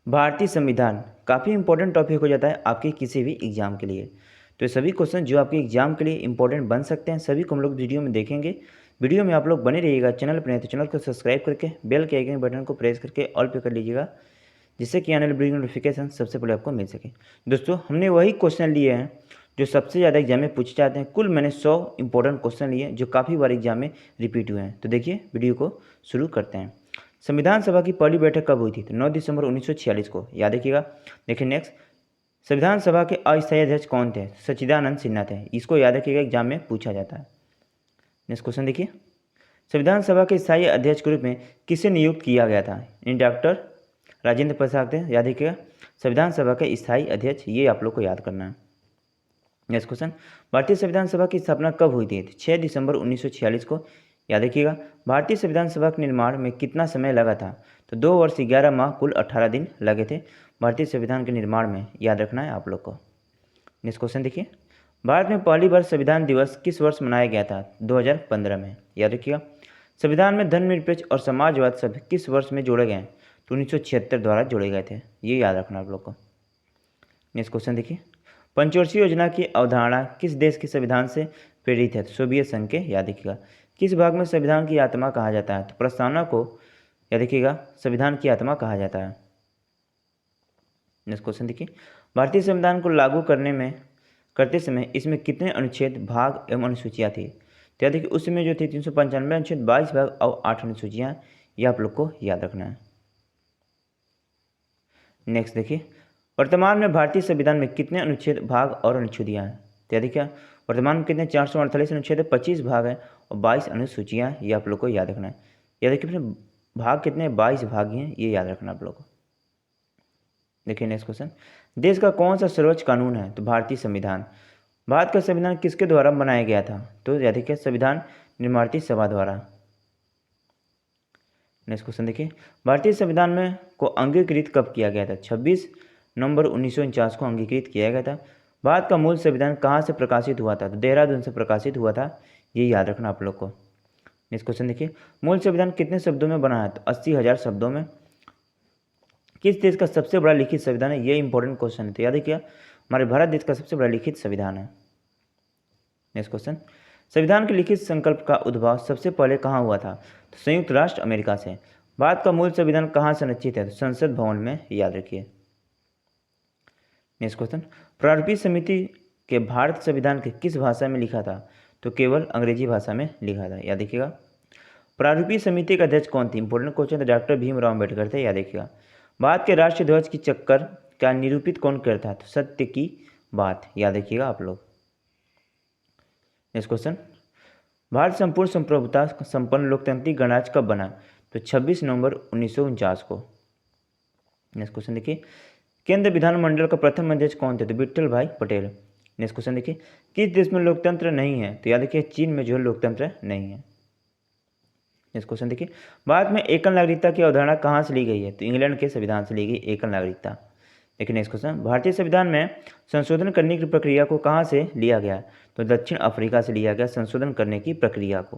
भारतीय संविधान काफ़ी इंपॉर्टेंट टॉपिक हो जाता है आपके किसी भी एग्जाम के लिए। तो ये सभी क्वेश्चन जो आपके एग्जाम के लिए इंपॉर्टेंट बन सकते हैं, सभी को हम लोग वीडियो में देखेंगे। वीडियो में आप लोग बने रहिएगा। चैनल पर नहीं तो चैनल को सब्सक्राइब करके बेल के आइकन बटन को प्रेस करके ऑल पे कर लीजिएगा, जिससे कि आने वाली वीडियो नोटिफिकेशन सबसे पहले आपको मिल सके। दोस्तों, हमने वही क्वेश्चन लिए हैं जो सबसे ज़्यादा एग्जाम में पूछे जाते हैं। कुल मैंने 100 इंपॉर्टेंट क्वेश्चन लिए जो काफ़ी बार एग्जाम में रिपीट हुए हैं। तो देखिए, वीडियो को शुरू करते हैं। संविधान सभा की पहली बैठक कब हुई थी? तो 9 दिसंबर 1946 को, याद रखिएगा। देखिए नेक्स्ट, संविधान सभा के अस्थायी अध्यक्ष कौन थे? सच्चिदानंद सिन्हा थे। इसको याद रखिएगा, एग्जाम में पूछा जाता है। नेक्स्ट क्वेश्चन देखिए, संविधान सभा के स्थायी अध्यक्ष के रूप में किसे नियुक्त किया गया था? डॉक्टर राजेंद्र प्रसाद थे, याद रखिएगा। संविधान सभा के स्थायी अध्यक्ष, ये आप लोग को याद करना है। नेक्स्ट क्वेश्चन, भारतीय संविधान सभा की स्थापना कब हुई थी? 6 दिसंबर 1946 को, याद रखिएगा। भारतीय संविधान सभा के निर्माण में कितना समय लगा था? तो 2 वर्ष 11 माह कुल 18 दिन लगे थे भारतीय संविधान के निर्माण में, याद रखना है आप लोग को। नेक्स्ट क्वेश्चन देखिए, भारत में पहली बार संविधान दिवस किस वर्ष मनाया गया था? 2015 में, याद रखिएगा। संविधान में धर्मनिरपेक्ष और समाजवाद शब्द किस वर्ष में जोड़े गए? तो 1976 द्वारा जोड़े गए थे, ये याद रखना आप लोग को। नेक्स्ट क्वेश्चन देखिए, पंचवर्षीय योजना की अवधारणा किस देश के संविधान से प्रेरित है? सोवियत संघ के, याद रखिएगा। किस भाग में संविधान की आत्मा कहा जाता है? तो प्रस्तावना को, याद रखिएगा, संविधान की आत्मा कहा जाता है। नेक्स्ट क्वेश्चन देखिए, भारतीय संविधान को लागू करते समय इसमें कितने अनुच्छेद, भाग एवं अनुसूचियाँ थी? तो याद देखिए, उसमें जो थी 395 अनुच्छेद, 22 भाग और 8 अनुसूचियाँ, ये आप लोग को याद रखना है। नेक्स्ट देखिए, वर्तमान में भारतीय संविधान में कितने अनुच्छेद, भाग और अनुच्छेदियाँ हैं? तो याद रखिए, वर्तमान में कितने? 448 अनुच्छेद है, 25 भाग है और 22 अनुसूचियाँ, ये आप लोग को याद रखना है। याद रखिए अपने भाग कितने? 22 भाग हैं, ये याद रखना आप लोग को। देखिए नेक्स्ट क्वेश्चन, देश का कौन सा सर्वोच्च कानून है? तो भारतीय संविधान। भारत का संविधान किसके द्वारा बनाया गया था? तो याद रखिए, संविधान निर्माण सभा द्वारा। नेक्स्ट क्वेश्चन देखिए, भारतीय संविधान में को अंगीकृत कब किया गया था? 26 नवंबर 1949 को अंगीकृत किया गया था। भारत का मूल संविधान कहाँ से प्रकाशित हुआ था? तो देहरादून से प्रकाशित हुआ था, ये याद रखना आप लोग को। नेक्स्ट क्वेश्चन देखिए, मूल संविधान कितने शब्दों में बना है? तो 80,000 शब्दों में। किस देश का सबसे बड़ा लिखित संविधान है? ये इंपॉर्टेंट क्वेश्चन है, तो याद रखिए, हमारे भारत देश का सबसे बड़ा लिखित संविधान है। नेक्स्ट क्वेश्चन, संविधान के लिखित संकल्प का उद्भव सबसे पहले कहाँ हुआ था? तो संयुक्त राष्ट्र अमेरिका से। भारत का मूल संविधान कहाँ संरचित है? तो संसद भवन में, याद रखिए। नेक्स्ट क्वेश्चन, प्रारूपीय समिति के भारत संविधान के किस भाषा में लिखा था? तो केवल अंग्रेजी भाषा में लिखा था, याद रखिएगा। प्रारूपीय समिति का अध्यक्ष कौन थे? इंपॉर्टेंट क्वेश्चन, तो डॉक्टर भीमराव अम्बेडकर थे, याद रखिएगा। भारत के राष्ट्रीय ध्वज की चक्कर का निरूपित कौन करता है? तो सत्य की बात, याद रखिएगा आप लोग। नेक्स्ट क्वेश्चन, भारत संपूर्ण संप्रभुता संपन्न लोकतांत्रिक गणराज्य कब बना? तो 26 नवंबर 1949 को। नेक्स्ट क्वेश्चन देखिए, केंद्र विधानमंडल का प्रथम अध्यक्ष कौन थे? तो विट्ठल भाई पटेल। नेक्स्ट क्वेश्चन देखिए, किस देश में लोकतंत्र नहीं है? तो याद रखिए, चीन में जो है लोकतंत्र नहीं है। नेक्स्ट क्वेश्चन देखिए, भारत में एकल नागरिकता की अवधारणा कहाँ से ली गई है? तो इंग्लैंड के संविधान से ली गई एकल नागरिकता। देखिए नेक्स्ट क्वेश्चन, भारतीय संविधान में संशोधन करने की प्रक्रिया को कहाँ से लिया गया? तो दक्षिण अफ्रीका से लिया गया संशोधन करने की प्रक्रिया को।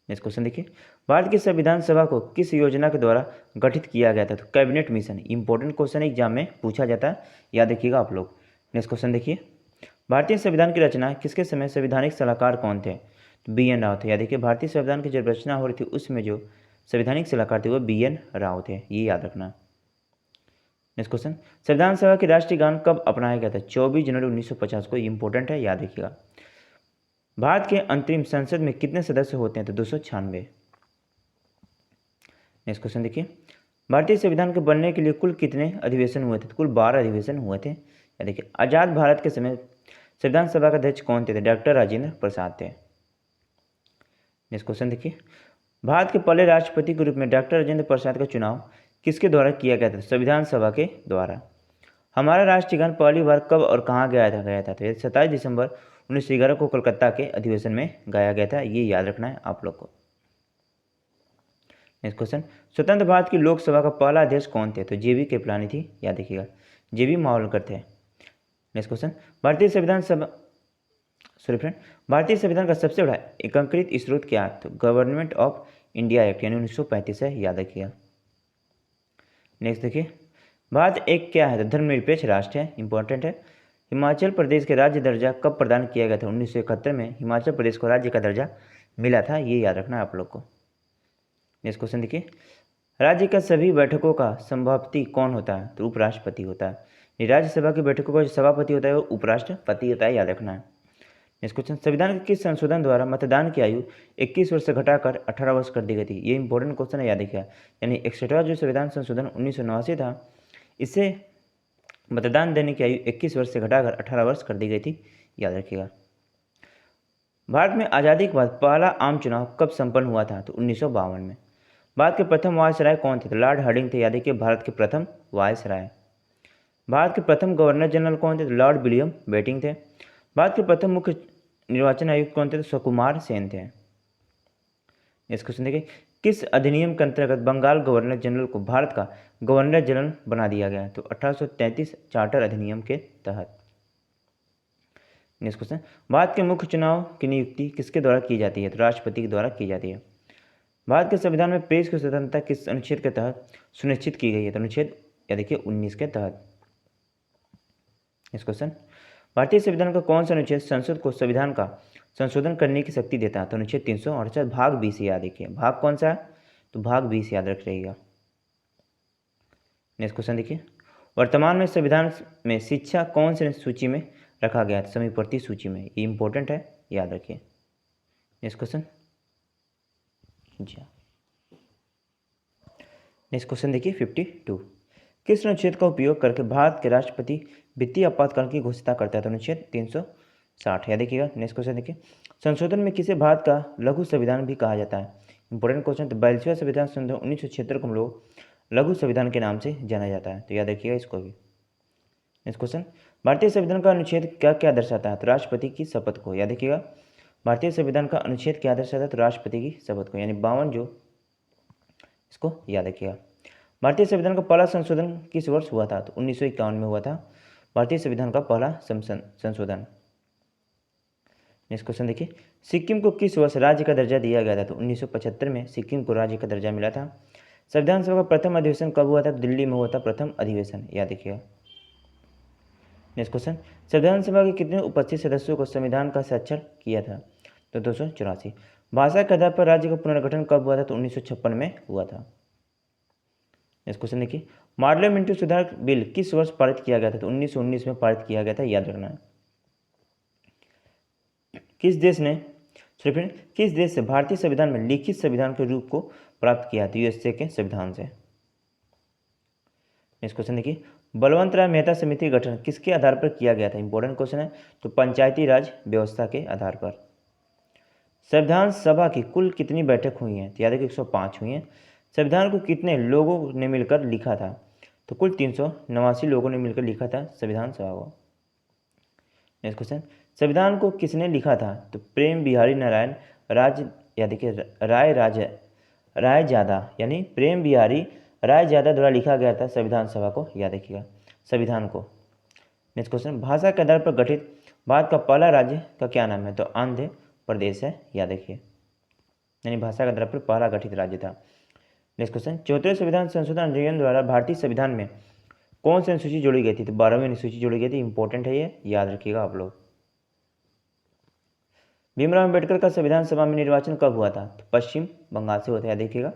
नेक्स्ट क्वेश्चन देखिए, भारत की संविधान सभा को किस योजना के द्वारा गठित किया गया था? तो cabinet mission. Important question exam में पूछा जाता है, याद रखिएगा आप लोग। नेक्स्ट क्वेश्चन देखिए, भारतीय संविधान की रचना किसके समय संवैधानिक सलाहकार कौन थे? तो बी एन राव थे। याद रखिए, भारतीय संविधान की जब रचना हो रही थी उसमें जो संवैधानिक सलाहकार थे वो बी एन राव थे, ये याद रखना। नेक्स्ट क्वेश्चन, संविधान सभा की राष्ट्रीय गान कब अपनाया गया था? 24 जनवरी 1950 को, इंपॉर्टेंट है, याद रखिएगा। भारत के अंतरिम संसद में कितने सदस्य होते हैं? तो 296। नेक्स्ट क्वेश्चन देखिए, भारतीय संविधान के बनने के लिए कुल कितने अधिवेशन हुए थे? तो कुल 12 अधिवेशन हुए थे। या देखिए, आज़ाद भारत के समय संविधान सभा का अध्यक्ष कौन थे? डॉक्टर राजेंद्र प्रसाद थे। नेक्स्ट क्वेश्चन देखिए, भारत के पहले राष्ट्रपति के रूप में डॉक्टर राजेंद्र प्रसाद का चुनाव किसके द्वारा किया गया था? संविधान सभा के द्वारा। हमारा राष्ट्रीय गान पहली बार कब और कहाँ गया था? तो 27 दिसंबर 1911 को कोलकाता के अधिवेशन में गाया गया था, ये याद रखना है आप लोग को। नेक्स्ट क्वेश्चन, स्वतंत्र भारत की लोकसभा का पहला अध्यक्ष कौन थे? तो जेबी कृपलानी थी, याद रखिएगा। जेबी मावलकर थे। नेक्स्ट क्वेश्चन, भारतीय संविधान का सबसे बड़ा एकीकृत स्रोत क्या है? तो गवर्नमेंट ऑफ इंडिया एक्ट यानी 1935 है, याद रखिएगा। नेक्स्ट देखिए, भारत एक क्या है तो धर्मनिरपेक्ष राष्ट्र है, इंपॉर्टेंट है। हिमाचल प्रदेश के राज्य दर्जा कब प्रदान किया गया था? 1971 में हिमाचल प्रदेश को राज्य का दर्जा मिला था, ये याद रखना है आप लोग को। नेक्स्ट क्वेश्चन देखिए, राज्य का सभी बैठकों का सभापति कौन होता है? तो उपराष्ट्रपति होता है। ये राज्यसभा की बैठकों का जो सभापति होता है वो उपराष्ट्रपति होता है, याद रखना है। नेक्स्ट क्वेश्चन, संविधान के किस संशोधन द्वारा मतदान की आयु 21 वर्ष से घटाकर 18 वर्ष कर दी गई थी? ये इंपॉर्टेंट क्वेश्चन है, याद रखिएगा। यानी 61वां जो संविधान संशोधन 1989 था, इससे मतदान देने की आयु 21 वर्ष से घटाकर 18 वर्ष कर दी गई थी, याद रखिएगा। भारत में आज़ादी के बाद पहला आम चुनाव कब संपन्न हुआ था? तो 1952 में। भारत के प्रथम वायसराय कौन थे? तो लॉर्ड हार्डिंग थे, याद रखिए, भारत के प्रथम वायसराय। भारत के प्रथम गवर्नर जनरल कौन थे? तो लॉर्ड विलियम बेटिंग थे। भारत के प्रथम मुख्य निर्वाचन आयुक्त कौन थे? तो सुकुमार सेन थे। इस क्वेश्चन देखिए, किस अधिनियम के अंतर्गत बंगाल गवर्नर जनरल को भारत का गवर्नर जनरल बना दिया गया? तो 1833 चार्टर अधिनियम के तहत। नेक्स्ट क्वेश्चन, भारत के मुख्य चुनाव की नियुक्ति किसके द्वारा की जाती है? तो राष्ट्रपति के द्वारा की जाती है। भारत के संविधान में प्रेस की स्वतंत्रता किस अनुच्छेद के तहत सुनिश्चित की गई है? तो अनुच्छेद या देखिए 19 के तहत। नेक्स्ट क्वेश्चन, भारतीय संविधान का कौन सा अनुच्छेद संसद को संविधान का संशोधन करने की शक्ति देता है? तो अनुच्छेद 368 भाग 20 याद रखिए। भाग कौन सा है? तो भाग 20 याद रख रहिएगा। नेक्स्ट क्वेश्चन देखिए, वर्तमान में संविधान में शिक्षा कौन से सूची में रखा गया है? समीपवर्ती सूची में। ये इंपॉर्टेंट है, याद रखिए। नेक्स्ट क्वेश्चन, जी हाँ। नेक्स्ट क्वेश्चन देखिए 52, किस अनुच्छेद का उपयोग करके भारत के राष्ट्रपति वित्तीय आपातकाल की घोषणा करता है? तो अनुच्छेद 360 याद देखिएगा। नेक्स्ट क्वेश्चन देखिए, संशोधन में किसे भारत का लघु संविधान भी कहा जाता है? Important question. तो 42वां संविधान संशोधन 1976 को हम लोग लघु संविधान के नाम से जाना जाता है, तो याद रखिएगा इसको भी। नेक्स्ट क्वेश्चन, भारतीय संविधान का अनुच्छेद क्या क्या दर्शाता है? तो राष्ट्रपति की शपथ को, याद रखिएगा। भारतीय संविधान का अनुच्छेद क्या दर्शाता है? तो राष्ट्रपति की शपथ को, यानी 52 जो, इसको याद रखिएगा। भारतीय संविधान का पहला संशोधन किस वर्ष हुआ था? तो 1951 में हुआ था भारतीय संविधान का पहला संशोधन। नेक्स्ट क्वेश्चन देखिए, सिक्किम को किस वर्ष राज्य का दर्जा दिया गया था? तो 1975 में सिक्किम को राज्य का दर्जा मिला था। संविधान सभा का प्रथम अधिवेशन कब हुआ था? दिल्ली में हुआ था प्रथम अधिवेशन, याद रखिएगा। नेक्स्ट क्वेश्चन, संविधान सभा के कितने उपस्थित सदस्यों को संविधान का हस्ताक्षर किया था? तो 284। भाषा के आधार पर राज्य का पुनर्गठन कब हुआ था? तो 1956 में हुआ था। नेक्स्ट क्वेश्चन देखिए, पार्लियामेंट्री सुधार बिल किस वर्ष पारित किया गया था? तो 1919 में पारित किया गया था, याद रखना है। किस देश से भारतीय संविधान में लिखित संविधान के रूप को प्राप्त किया था? यूएसए के संविधान से। नेक्स्ट क्वेश्चन देखिए, बलवंत राय मेहता समिति का गठन किसके आधार पर किया गया था? इंपॉर्टेंट क्वेश्चन है। तो पंचायती राज व्यवस्था के आधार पर। संविधान सभा की कुल कितनी बैठक हुई हैं? तो याद रखिए 105 हुई हैं। संविधान को कितने लोगों ने मिलकर लिखा था? तो कुल 389 लोगों ने मिलकर लिखा था संविधान सभा को। नेक्स्ट क्वेश्चन, संविधान को किसने लिखा था? तो प्रेम बिहारी नारायण याद देखिए रायजादा, यानी प्रेम बिहारी रायजादा द्वारा लिखा गया था संविधान सभा को, याद रखिएगा, संविधान को। नेक्स्ट क्वेश्चन, भाषा के आधार पर गठित भारत का पहला राज्य का क्या नाम है? तो आंध्र प्रदेश है, याद रखिए, यानी भाषा के आधार पर पहला गठित राज्य था। नेक्स्ट क्वेश्चन, 4वें संविधान संशोधन अधिनियम द्वारा भारतीय संविधान में कौन सी अनुसूची जोड़ी गई थी? तो 12वीं अनुसूची जोड़ी गई थी, इंपॉर्टेंट है ये, याद रखिएगा आप लोग। भीमराव अम्बेडकर का संविधान सभा में निर्वाचन कब हुआ था? तो पश्चिम बंगाल से होता है, देखिएगा।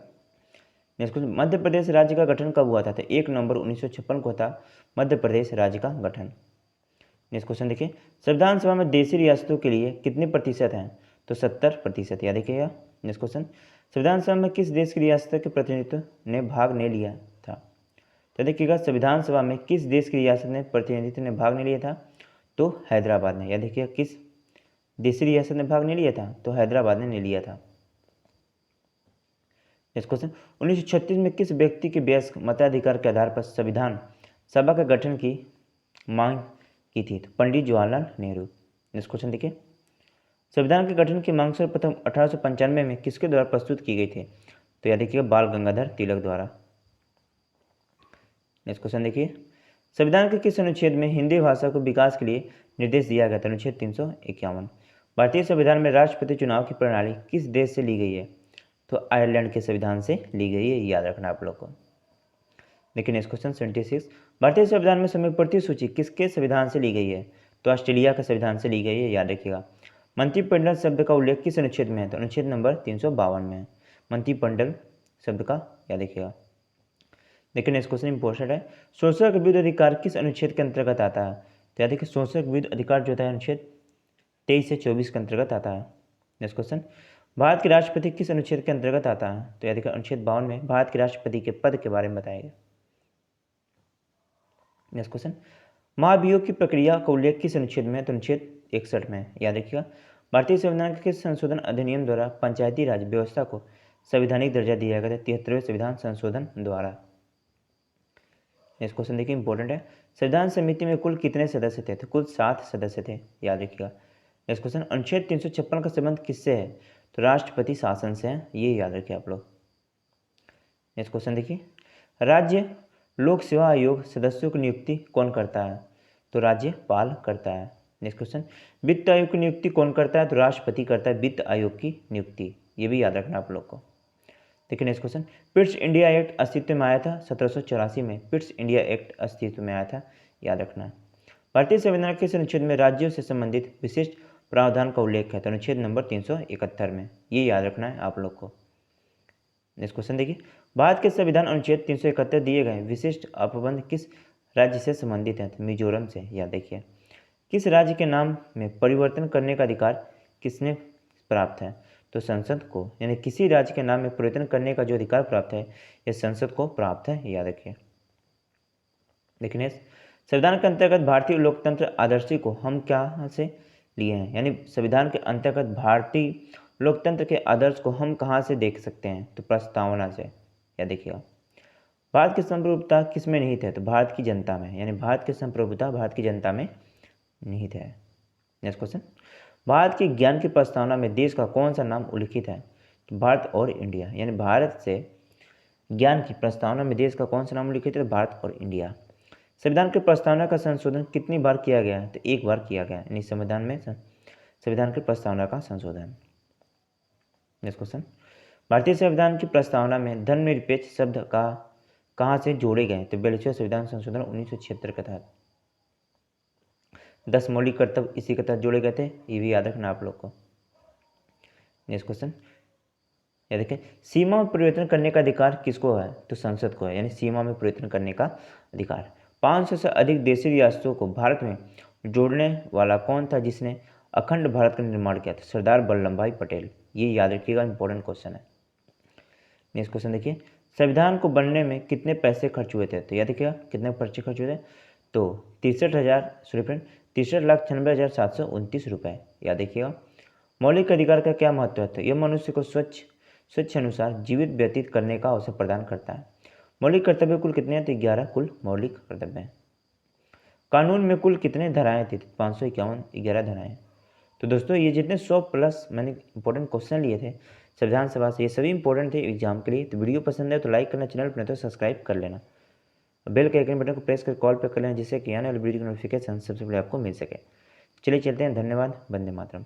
नेक्स्ट क्वेश्चन, मध्य प्रदेश राज्य का गठन कब हुआ था? तो 1 नवंबर 1956 को था मध्य प्रदेश राज्य का गठन। नेक्स्ट क्वेश्चन देखिए, संविधान सभा में देशी रियासतों के लिए कितने प्रतिशत हैं? तो 70%, याद रखिएगा। नेक्स्ट क्वेश्चन, संविधान सभा में किस देश की रियासत के प्रतिनिधित्व ने भाग नहीं लिया था? तो देखिएगा, संविधान सभा में किस देश की रियासत ने प्रतिनिधित्व ने भाग नहीं लिया था? तो हैदराबाद ने, याद रखिएगा, किस देशी रियासत ने भाग नहीं लिया था? तो हैदराबाद ने नहीं लिया था। नेक्स्ट क्वेश्चन, 1936 में किस व्यक्ति के वयस्क मताधिकार के आधार पर संविधान सभा के गठन की मांग की थी? तो पंडित जवाहरलाल नेहरू। नेक्स्ट क्वेश्चन देखिए, संविधान के गठन की मांग सर्वप्रथम 1895 में किसके द्वारा प्रस्तुत की गई थी? तो याद रखिएगा, बाल गंगाधर तिलक द्वारा। नेक्स्ट क्वेश्चन देखिए, संविधान के किस अनुच्छेद में हिंदी भाषा को विकास के लिए निर्देश दिया गया था? अनुच्छेद 351। भारतीय संविधान में राष्ट्रपति चुनाव की प्रणाली किस देश से ली गई है? तो आयरलैंड के संविधान से ली गई है, याद रखना आप लोग को। देखिए नेक्स्ट क्वेश्चन 76, भारतीय संविधान में समीपवर्ती सूची किसके संविधान से ली गई है? तो ऑस्ट्रेलिया के संविधान से ली गई है, याद रखिएगा। मंत्रिमंडल शब्द का उल्लेख किस अनुच्छेद में है? तो अनुच्छेद नंबर 352 में है मंत्रिमंडल शब्द का, याद रखिएगा। देखिए नेक्स्ट क्वेश्चन इंपॉर्टेंट है, शोषण के विरुद्ध अधिकार किस अनुच्छेद के अंतर्गत आता है? तो याद रखिए शोषण के विरुद्ध अधिकार जो होता है अनुच्छेद 23 से 24 के अंतर्गत आता है। नेक्स्ट क्वेश्चन, भारत के राष्ट्रपति किस अनुच्छेद के अंतर्गत आता है? तो याद रखिए अनुच्छेद 52 में भारत के राष्ट्रपति के पद के बारे में बताएगा। नेक्स्ट क्वेश्चन, महाभियोग की प्रक्रिया का उल्लेख किस अनुच्छेद में है? तो अनुच्छेद 61 में, याद रखिएगा। भारतीय संविधान के किस संशोधन अधिनियम द्वारा पंचायती राज व्यवस्था को संवैधानिक दर्जा दिया गया था? 73वें संविधान संशोधन द्वारा। नेक्स्ट क्वेश्चन देखिए इंपॉर्टेंट है, संविधान समिति में कुल कितने सदस्य थे? तो कुल 7 सदस्य थे, याद रखिएगा। नेक्स्ट क्वेश्चन, अनुच्छेद 356 का संबंध किससे है? तो राष्ट्रपति शासन से है, ये याद रखिए आप लोग। नेक्स्ट क्वेश्चन देखिए, राज्य लोक सेवा आयोग सदस्यों की नियुक्ति कौन करता है? तो राज्यपाल करता है। नेक्स्ट क्वेश्चन, वित्त आयोग की नियुक्ति कौन करता है? तो राष्ट्रपति करता है वित्त आयोग की नियुक्ति, ये भी याद रखना आप लोग को। देखिए next question, Pitt's India act अस्तित्व में आया था 1784 में, पिट्स इंडिया एक्ट अस्तित्व में आया था, याद रखना है। भारतीय संविधान के किस अनुच्छेद में राज्यों से संबंधित विशिष्ट प्रावधान का उल्लेख है? तो अनुच्छेद नंबर 371 में, ये याद रखना है आप लोग को। नेक्स्ट क्वेश्चन देखिए, भारत के संविधान अनुच्छेद 371 दिए गए विशिष्ट अपबंध किस राज्य से संबंधित है? तो मिजोरम से, याद देखिए। किस राज्य के नाम में परिवर्तन करने का अधिकार किसने प्राप्त है? तो संसद को, यानी किसी राज्य के नाम में परिवर्तन करने का जो अधिकार प्राप्त है यह संसद को प्राप्त है, याद रखिए। देखिए संविधान के अंतर्गत भारतीय लोकतंत्र आदर्शी को हम कहाँ से लिए हैं? यानी संविधान के अंतर्गत भारतीय लोकतंत्र के आदर्श को हम कहाँ से देख सकते हैं? तो प्रस्तावना से, याद देखिएगा। भारत की संप्रभुता किस में निहित है? तो भारत की जनता में, यानी भारत की संप्रभुता भारत की जनता में निहित है। नेक्स्ट क्वेश्चन, भारत की ज्ञान की प्रस्तावना में देश का कौन सा नाम उल्लिखित है? तो भारत और इंडिया, यानी भारत से ज्ञान की प्रस्तावना में देश का कौन सा नाम उल्लिखित है? भारत और इंडिया। संविधान की प्रस्तावना का संशोधन कितनी बार किया गया है? तो एक बार किया गया, यानी संविधान में संविधान की प्रस्तावना का संशोधन। नेक्स्ट क्वेश्चन, भारतीय संविधान की प्रस्तावना में धर्मनिरपेक्ष शब्द का कहाँ से जोड़े गए? तो 42वें संविधान संशोधन 1976 के तहत 10 मौलिक कर्तव्य इसी के तहत जोड़े गए थे, ये भी याद रखना आप लोग को। नेक्स्ट क्वेश्चन, ये देखें, सीमा में परिवर्तन करने का अधिकार किसको है? तो संसद को है, यानी सीमा में परिवर्तन करने का अधिकार। 500 से अधिक देशी रियासतों को भारत में जोड़ने वाला कौन था जिसने अखंड भारत का निर्माण किया था? सरदार वल्लभ भाई पटेल, ये याद रखिएगा, इंपॉर्टेंट क्वेश्चन है। नेक्स्ट क्वेश्चन देखिए, संविधान को बनने में कितने पैसे खर्च हुए थे? तो याद रखिएगा कितने पैसे खर्च हुए थे? तो 63,96,729 रुपये, याद रखिएगा। मौलिक अधिकार का क्या महत्व है? तो यह मनुष्य को स्वच्छ अनुसार जीवित व्यतीत करने का अवसर प्रदान करता है। मौलिक कर्तव्य कुल कितने हैं? तो 11 कुल मौलिक कर्तव्य हैं। कानून में कुल कितने धाराएं थी? 551, 11 धाराएं। तो दोस्तों ये जितने 100+ मैंने इंपॉर्टेंट क्वेश्चन लिए थे संविधान सभा से, ये सभी इंपॉर्टेंट थे एग्जाम के लिए। तो वीडियो पसंद है तो लाइक करना, चैनल पर नहीं तो सब्सक्राइब कर लेना, बेल के आइकन बटन को प्रेस कर कॉल पर कर लेना, जिससे कि आने वाली वीडियो की नोटिफिकेशन सबसे पहले आपको मिल सके। चलिए चलते हैं, धन्यवाद, वंदे मातरम।